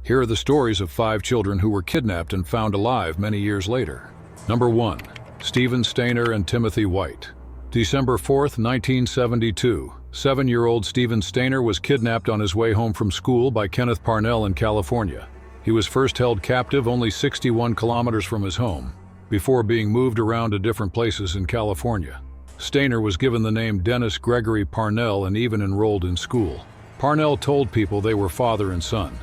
Here are the stories of 5 children who were kidnapped and found alive many years later. Number 1. Stephen Stainer and Timothy White. December 4, 1972, 7-year-old Stephen Stainer was kidnapped on his way home from school by Kenneth Parnell in California. He was first held captive only 61 kilometers from his home, before being moved around to different places in California. Stainer was given the name Dennis Gregory Parnell and even enrolled in school. Parnell told people they were father and son.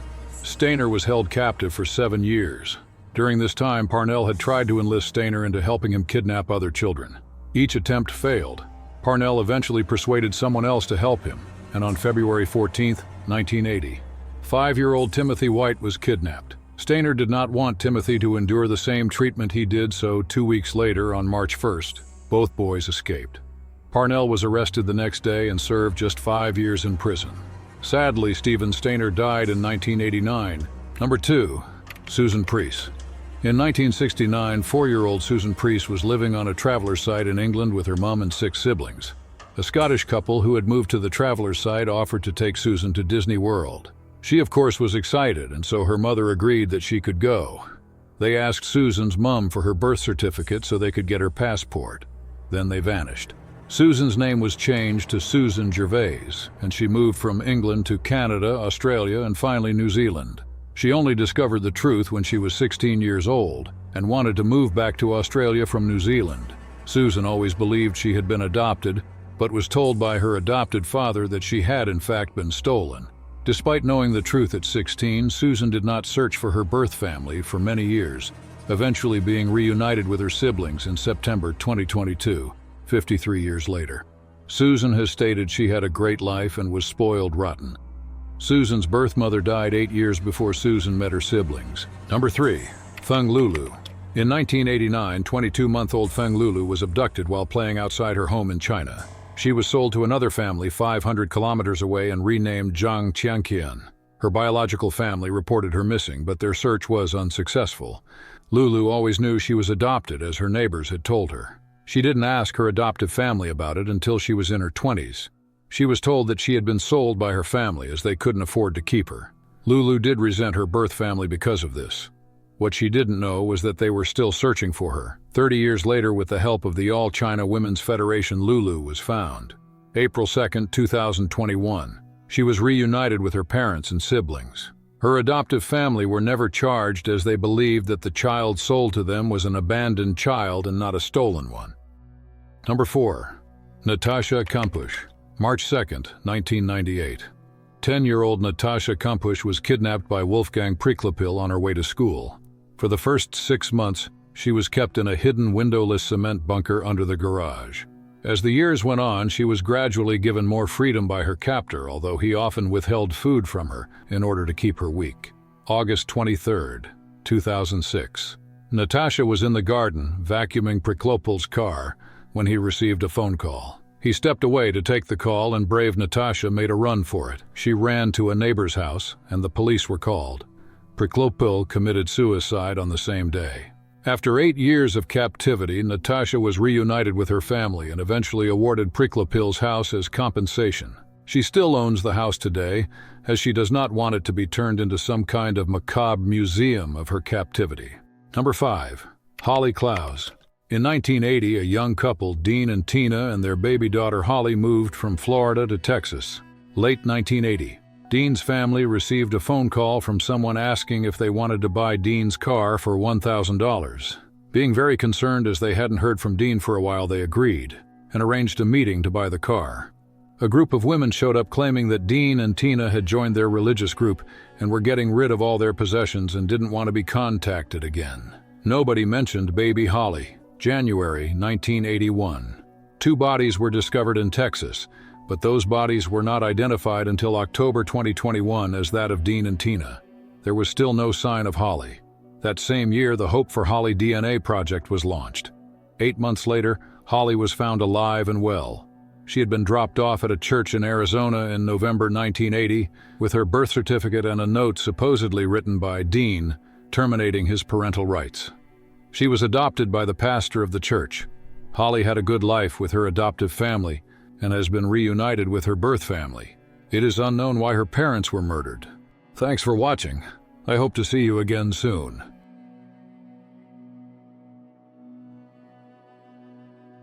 Stainer was held captive for 7 years. During this time, Parnell had tried to enlist Stainer into helping him kidnap other children. Each attempt failed. Parnell eventually persuaded someone else to help him, and on February 14, 1980, 5-year-old Timothy White was kidnapped. Stainer did not want Timothy to endure the same treatment he did, so 2 weeks later, on March 1st, both boys escaped. Parnell was arrested the next day and served just 5 years in prison. Sadly, Stephen Stainer died in 1989. Number 2. Susan Preece. In 1969, 4-year-old Susan Preece was living on a traveler's site in England with her mom and 6 siblings. A Scottish couple who had moved to the traveler's site offered to take Susan to Disney World. She, of course, was excited, and so her mother agreed that she could go. They asked Susan's mom for her birth certificate so they could get her passport. Then they vanished. Susan's name was changed to Susan Gervais, and she moved from England to Canada, Australia, and finally New Zealand. She only discovered the truth when she was 16 years old and wanted to move back to Australia from New Zealand. Susan always believed she had been adopted, but was told by her adopted father that she had in fact been stolen. Despite knowing the truth at 16, Susan did not search for her birth family for many years, eventually being reunited with her siblings in September 2022, 53 years later. Susan has stated she had a great life and was spoiled rotten. Susan's birth mother died 8 years before Susan met her siblings. Number 3. Feng Lulu. In 1989, 22-month-old Feng Lulu was abducted while playing outside her home in China. She was sold to another family 500 kilometers away and renamed Zhang Qianqian. Her biological family reported her missing, but their search was unsuccessful. Lulu always knew she was adopted, as her neighbors had told her. She didn't ask her adoptive family about it until she was in her 20s. She was told that she had been sold by her family as they couldn't afford to keep her. Lulu did resent her birth family because of this. What she didn't know was that they were still searching for her. 30 years later, with the help of the All China Women's Federation, Lulu was found. April 2, 2021. She was reunited with her parents and siblings. Her adoptive family were never charged, as they believed that the child sold to them was an abandoned child and not a stolen one. Number 4. Natasha Kampusch. March 2, 1998. 10-year-old Natasha Kampusch was kidnapped by Wolfgang Priklopil on her way to school. For the first 6 months, she was kept in a hidden windowless cement bunker under the garage. As the years went on, she was gradually given more freedom by her captor, although he often withheld food from her in order to keep her weak. August 23, 2006. Natasha was in the garden, vacuuming Priklopil's car, when he received a phone call. He stepped away to take the call, and brave Natasha made a run for it. She ran to a neighbor's house, and the police were called. Priklopil committed suicide on the same day. After 8 years of captivity, Natasha was reunited with her family and eventually awarded Priklopil's house as compensation. She still owns the house today, as she does not want it to be turned into some kind of macabre museum of her captivity. Number 5. Holly Klaus. In 1980, a young couple, Dean and Tina, and their baby daughter Holly moved from Florida to Texas. Late 1980, Dean's family received a phone call from someone asking if they wanted to buy Dean's car for $1,000. Being very concerned as they hadn't heard from Dean for a while, they agreed and arranged a meeting to buy the car. A group of women showed up claiming that Dean and Tina had joined their religious group and were getting rid of all their possessions and didn't want to be contacted again. Nobody mentioned baby Holly. January 1981. 2 bodies were discovered in Texas, but those bodies were not identified until October 2021 as that of Dean and Tina. There was still no sign of Holly. That same year, the Hope for Holly DNA project was launched. 8 months later, Holly was found alive and well. She had been dropped off at a church in Arizona in November 1980 with her birth certificate and a note supposedly written by Dean terminating his parental rights. She was adopted by the pastor of the church. Holly had a good life with her adoptive family and has been reunited with her birth family. It is unknown why her parents were murdered. Thanks for watching. I hope to see you again soon.